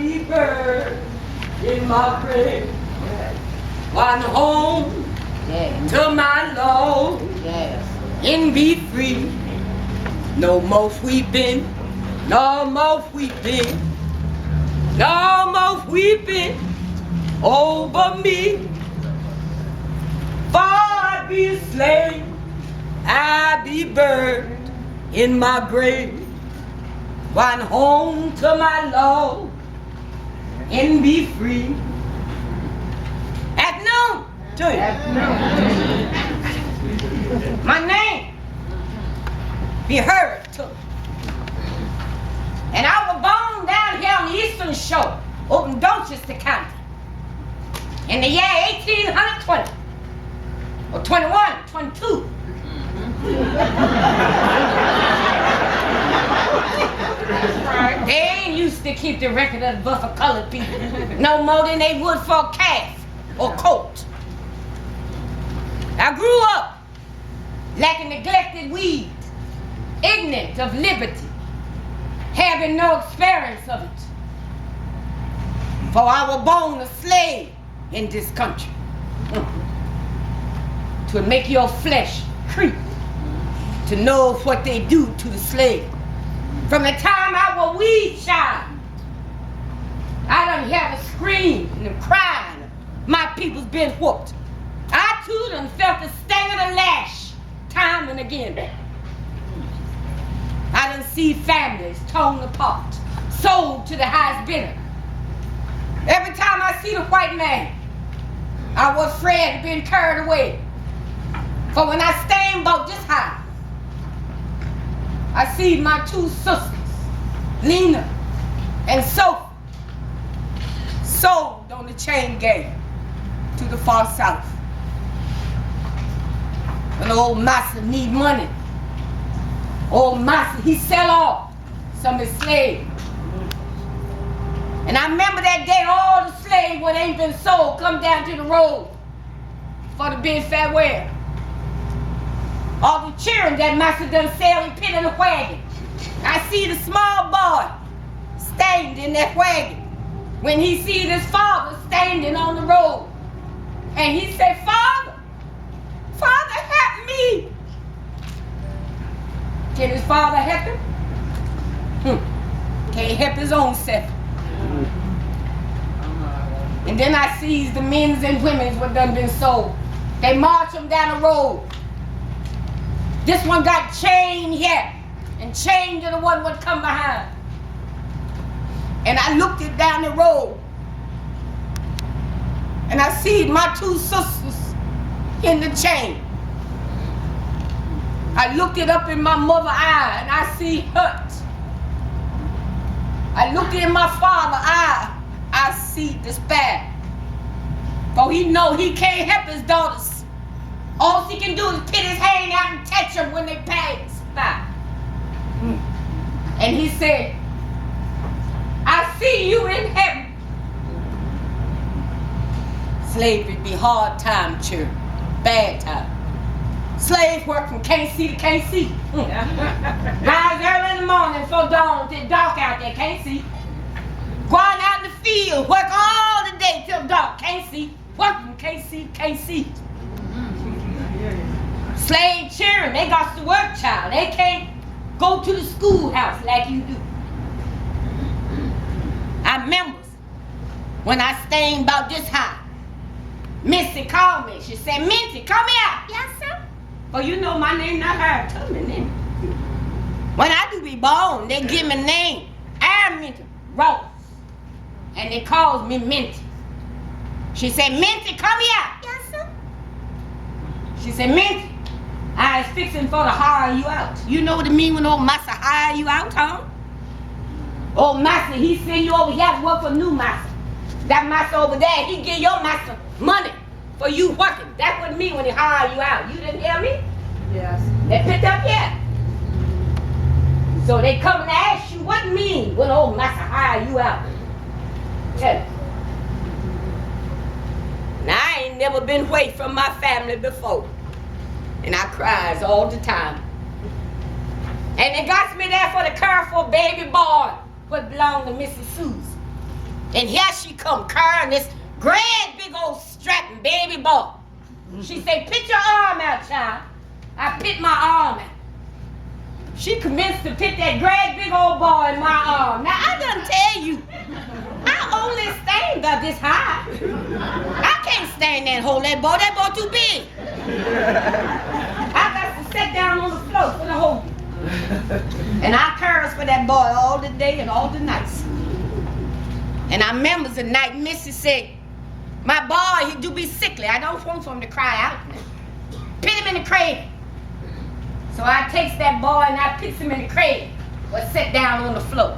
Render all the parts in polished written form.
be buried in my grave. One home to my Lord and be free. No more weeping, no more weeping, no more weeping over me. For I be slain, I be buried in my grave. One home to my Lord and be free. At noon, to you. My name be Harriet. And I was born down here on the eastern shore, over in Linchester County, in the year 1820, or 21, 22. They ain't used to keep the record of the birth of colored people no more than they would for a calf or colt. I grew up like a neglected weed, ignorant of liberty, having no experience of it. For I was born a slave in this country. To make your flesh creep, to know what they do to the slave. From the time I was a wee child, I done hear the scream and the crying. My people's been whooped. I too done felt the sting of the lash time and again. I done see families torn apart, sold to the highest bidder. Every time I see the white man, I was afraid of being carried away. For when I stand about this high, I see my two sisters, Lena and Sophie, sold on the chain gang to the far south. When old master need money, old master, he sell off some of his slaves. And I remember that day all the slaves what ain't been sold come down to the road for the big farewell. All the children that master done sell, he put in a wagon. I see the small boy standing in that wagon when he see his father standing on the road. And he said, Father, Father, help me. Can his father help him? Can't help his own self. And then I sees the men's and women's what done been sold. They march them down the road. This one got chained here and chained to the one would come behind. And I looked it down the road and I see my two sisters in the chain. I looked it up in my mother's eye and I see hurt. I looked it in my father's eye, I see despair. For he know he can't help his daughters. All he can do is put his hand out and touch them when they pass by. And he said, I see you in heaven. Slavery be hard time, children. Bad time. Slave working, can't see, can't see. Rise early in the morning before dawn, till dark out there, can't see. Going out in the field, work all the day till dark, can't see. Working, can't see, can't see. Slave children, they got to work, child. They can't go to the schoolhouse like you do. I remember when I stayed about this high, Missy called me. She said, Minty, come here. Yes, sir. Well, you know my name not her, Tubman, then. When I do be born, they give me a name. I'm Minty Rose. And they calls me Minty. She said, Minty, come here. Yes, sir. She said, Minty, I was fixing for to hire you out. You know what it mean when old master hire you out, huh? Old master, he send you over here to work for a new master. That master over there, he give your master money for you working. That's what it mean when he hire you out. You didn't hear me? Yes. They picked up here. So they come and ask you what it mean when old master hire you out. Tell me. Now I ain't never been away from my family before. And I cries all the time. And they got me there for the care for a baby boy what belonged to Mrs. Susan. And here she come carrying this great big old strapping baby boy. She say, put your arm out, child. I put my arm out. She commenced to put that great big old boy in my arm. Now, I done tell you, I only stand about this high. I can't stand that hold that boy too big. I got to sit down on the floor for the whole. And I curse for that boy all the day and all the nights. And I remember the night Missy said, my boy, he do be sickly. I don't want for him to cry out. Put him in the cradle. So I takes that boy and I puts him in the cradle or sit down on the floor.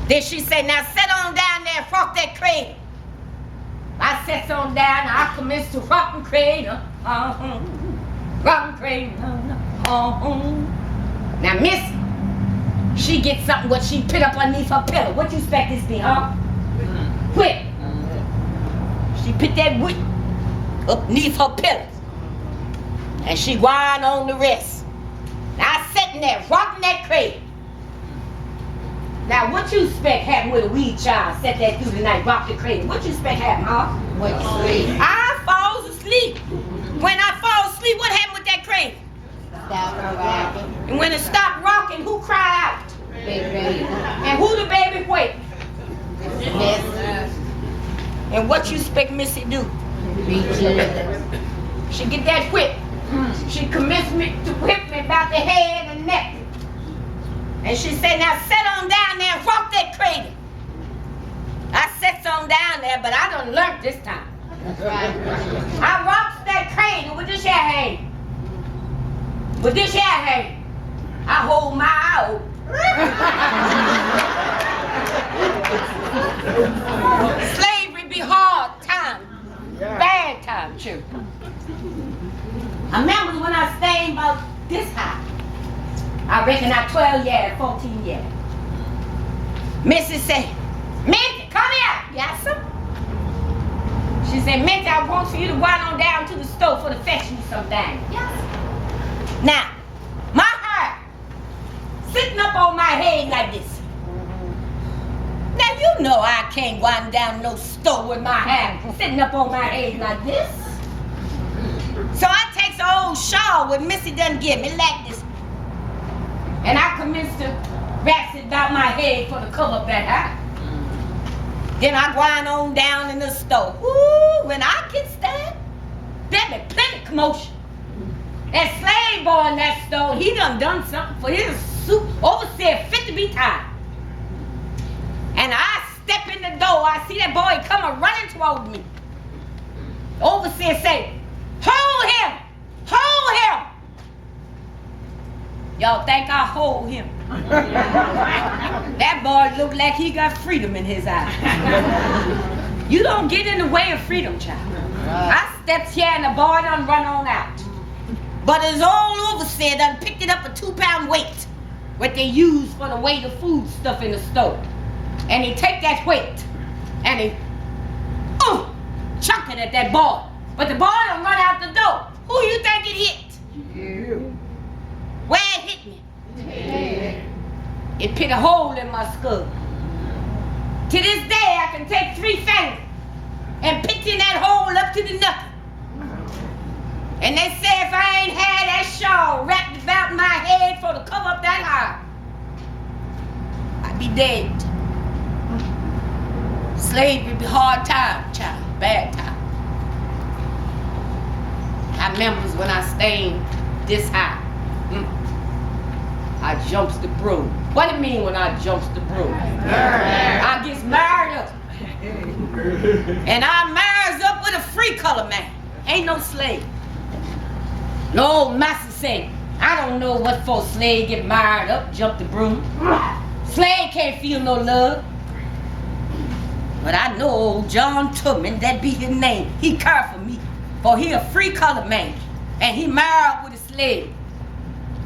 Then she said, now sit on down there and rock that cradle. I sits on down and I commence to rock the cradle. Rock the cradle. Now Missy, she gets something what she put up underneath her pillow. What you expect this be, huh? Whip. She put that whip up beneath her pillow. And she whine on the rest. Now I sitting there rocking that cradle. Now what you expect happened with a wee child sat there through the night, rock the cradle? What you expect happened, huh? Went to sleep. I falls asleep. When I fall asleep, what happened with that cradle? Stop rocking. And when it stopped rocking, who cried out? Baby. And who the baby wake? Yes. And what you expect Missy do? She get that whip. She commenced me to whip me about the head and neck. And she said, now sit on down there and rock that cradle. I sits on down there, but I done learned this time. That's right. I rocks that cradle with this here hand. With this here hand. I hold my eye open. Slavery be hard time. Bad time, too. I remember when I stayed about this high. I reckon I 12 years, 14 years. Missy said, Minty, come here. Yes, sir. She said, Minty, I want for you to go on down to the store for to fetch me something. Yes, sir. Now, my hair sitting up on my head like this. Now, you know I can't go on down no store with my hair sitting up on my head like this. So I takes an old shawl what Missy done give me like this. And I commenced to wrap it about my head for to cover up that hair. Then I grind on down in the store. Ooh, when I get stand, there be plenty of commotion. That slave boy in that store, he done something for his suit. Overseer fit to be tied. And I step in the door, I see that boy coming running toward me. The overseer say, hold him! Hold him! Y'all think I hold him? That boy look like he got freedom in his eyes. You don't get in the way of freedom, child. I stepped here and the boy done run on out. But his old overseer done picked it up a 2-pound weight, what they use for the weight of food stuff in the store. And he take that weight and he chuck it at that boy. But the boy done run out the door. Who you think it hit? You. Where it hit me? Yeah. It put a hole in my skull. To this day, I can take 3 fingers and pitch in that hole up to the knuckle. And they say if I ain't had that shawl wrapped about my head for to cover up that hair, I'd be dead. Slavery be hard time, child, bad time. I remember when I stayed this high. I jumps the broom. What it mean when I jumps the broom? I gets married up. And I marries up with a free color man. Ain't no slave. No master say, I don't know what for slave get married up, jump the broom. Slave can't feel no love. But I know old John Tubman, that be his name. He care for me, for he a free color man. And he married up with a slave.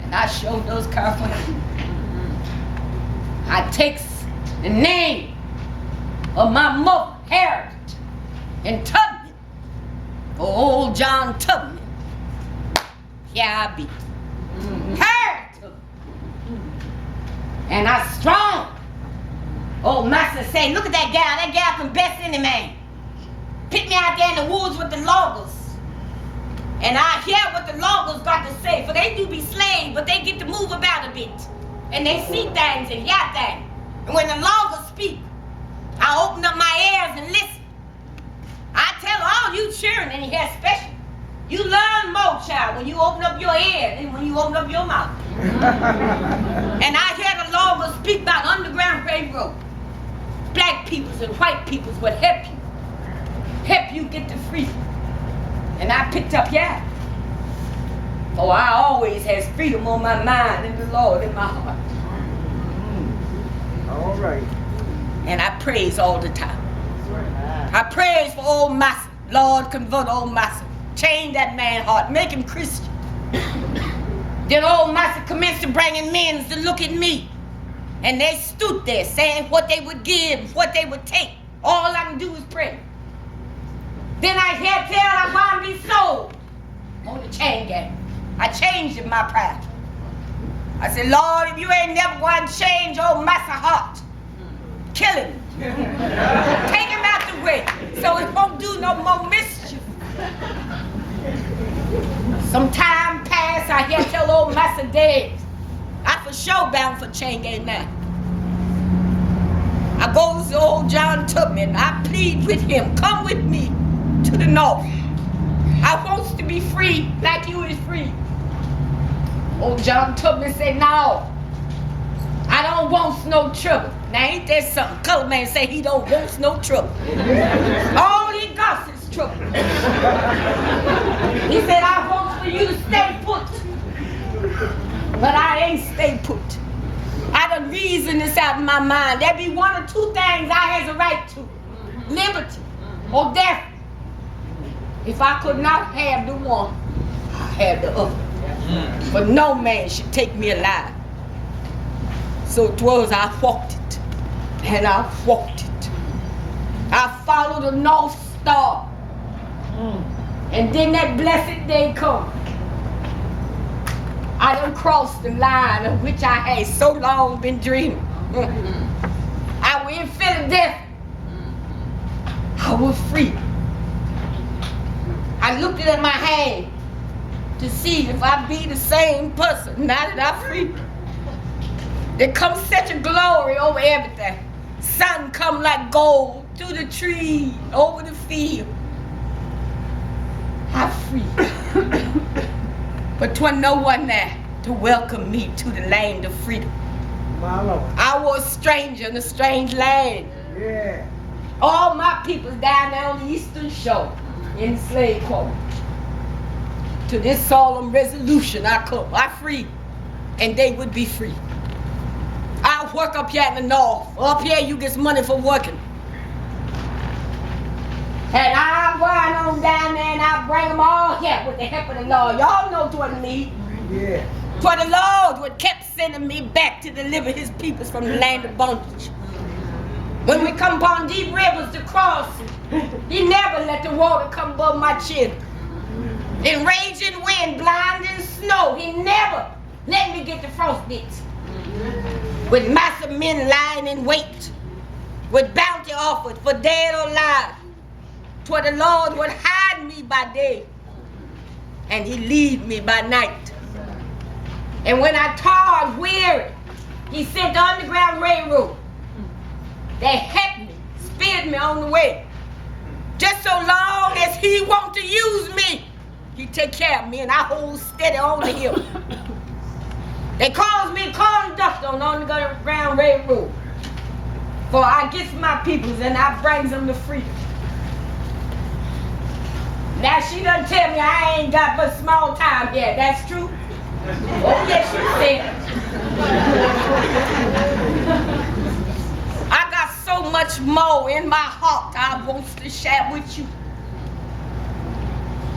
And I sure does care for him. I takes the name of my mother, Harriet, and Tubman, for old John Tubman. Here I be. Harriet Tubman. And I strong Old master say, look at that gal. That gal can best any man. Pick me out there in the woods with the loggers. And I hear what the loggers got to say. For they do be slaves, but they get to move about a bit. And they see things and hear things. And when the loggers speak, I open up my ears and listen. I tell all you children in here especially, you learn more, child, when you open up your ears than when you open up your mouth. And I hear the loggers speak about Underground Railroad. Black peoples and white peoples would help you get to freedom. And I picked up, yeah. Oh, I always has freedom on my mind and the Lord in my heart. All right. And I praise all the time. I praise for old master. Lord, convert old master. Change that man's heart. Make him Christian. Then old master commenced to bringing men to look at me. And they stood there saying what they would give, what they would take. All I can do is pray. Then I hear tell I want to be sold on the chain gang. I changed in my pride. I said, Lord, if you ain't never going to change old master's heart, kill him. Take him out the way so it won't do no more mischief. Some time passed, I hear tell old master dead. I for sure bound for chain gang now. I go to old John Tubman. I plead with him, come with me to the north. I wants to be free like you is free. Old John Tubman said, no, I don't want no trouble. Now ain't that something? Colored man say he don't want no trouble. All he got is trouble. He said, I want for you to stay put. But I ain't stay put. I done reasoned this out in my mind. There be one or two things I has a right to. Liberty or death. If I could not have the one, I have the other. But no man should take me alive. So it was I walked it. And I walked it. I followed the North Star. And then that blessed day come. I done crossed the line of which I had so long been dreaming. I was in Philadelphia. I was free. I looked at my hand to see if I be the same person now that I'm free. There comes such a glory over everything. Sun come like gold through the trees, over the field. I'm free. But 'twas no one there to welcome me to the land of freedom. My Lord. I was a stranger in a strange land. Yeah. All my peoples down there on the eastern shore in the slave quarter. To this solemn resolution I come. I free, and they would be free. I work up here in the north. Up here you get money for working. And I'm going on down there and I bring them all here with the help of the Lord. Y'all know what I need. Yeah. For the Lord would kept sending me back to deliver his peoples from the land of bondage. When we come upon deep rivers to cross, he never let the water come above my chin. In raging wind, blinding snow, he never let me get the frostbite. With massive men lying in wait, with bounty offered for dead or alive, for the Lord would hide me by day, and he lead me by night. And when I tired, weary, he sent the Underground Railroad. They helped me, speared me on the way. Just so long as he want to use me, he take care of me and I hold steady on to him. They calls me conductor on the Underground Railroad. For I gets my peoples and I brings them to freedom. Now she done tell me I ain't got but small time here. That's true? Oh yes, she said. I got so much more in my heart I want to share with you.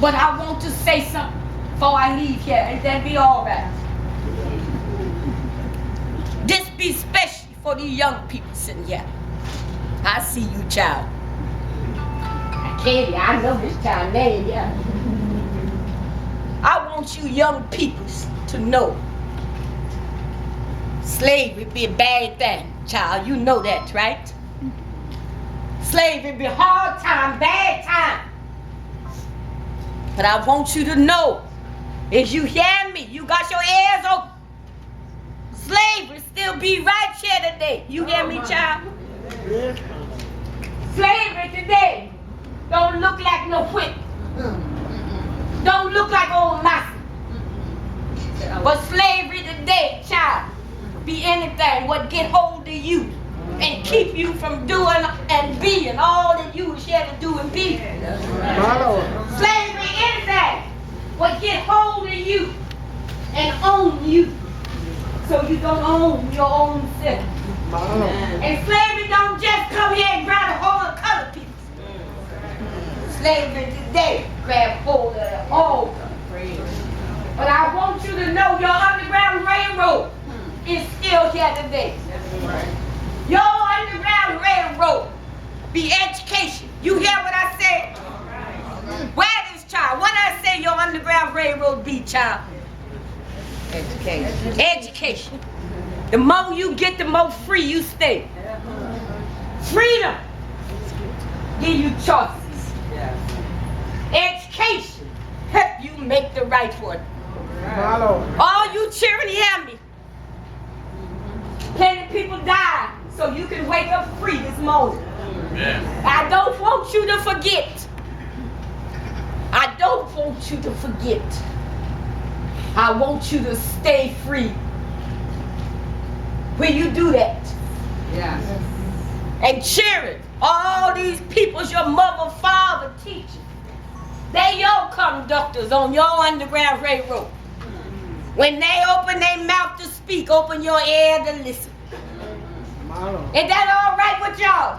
But I want to say something before I leave here, and that be all right. This be special for the young people sitting here. I see you, child. Katie, I know this child name, yeah. I want you young people to know slavery be a bad thing. Child, you know that, right? Slavery be hard time, bad time. But I want you to know, if you hear me, you got your ears open. Slavery still be right here today. You hear me, child? Slavery today don't look like no whip. Don't look like old master. But slavery today, child, be anything what get hold of you and keep you from doing and being all that you was here to do and be. Slavery, anything what get hold of you and own you so you don't own your own self. And slavery don't just come here and grab a hold of other people. Slavery today grab hold of all. But I want you to know your Underground Railroad is still here today. Your Underground Railroad be education. You hear what I said? Where is child? What I say your Underground Railroad be, child? Education. Education. The more you get, the more free you stay. Freedom give you choices. Education help you make the right one. All you children hear me. Plenty people die so you can wake up free this morning. I don't want you to forget. I don't want you to forget. I want you to stay free. Will you do that? Yes. And children, all these people's your mother, father, teacher. They your conductors on your Underground Railroad. When they open their mouth to speak, open your ear to listen. Is that all right with y'all?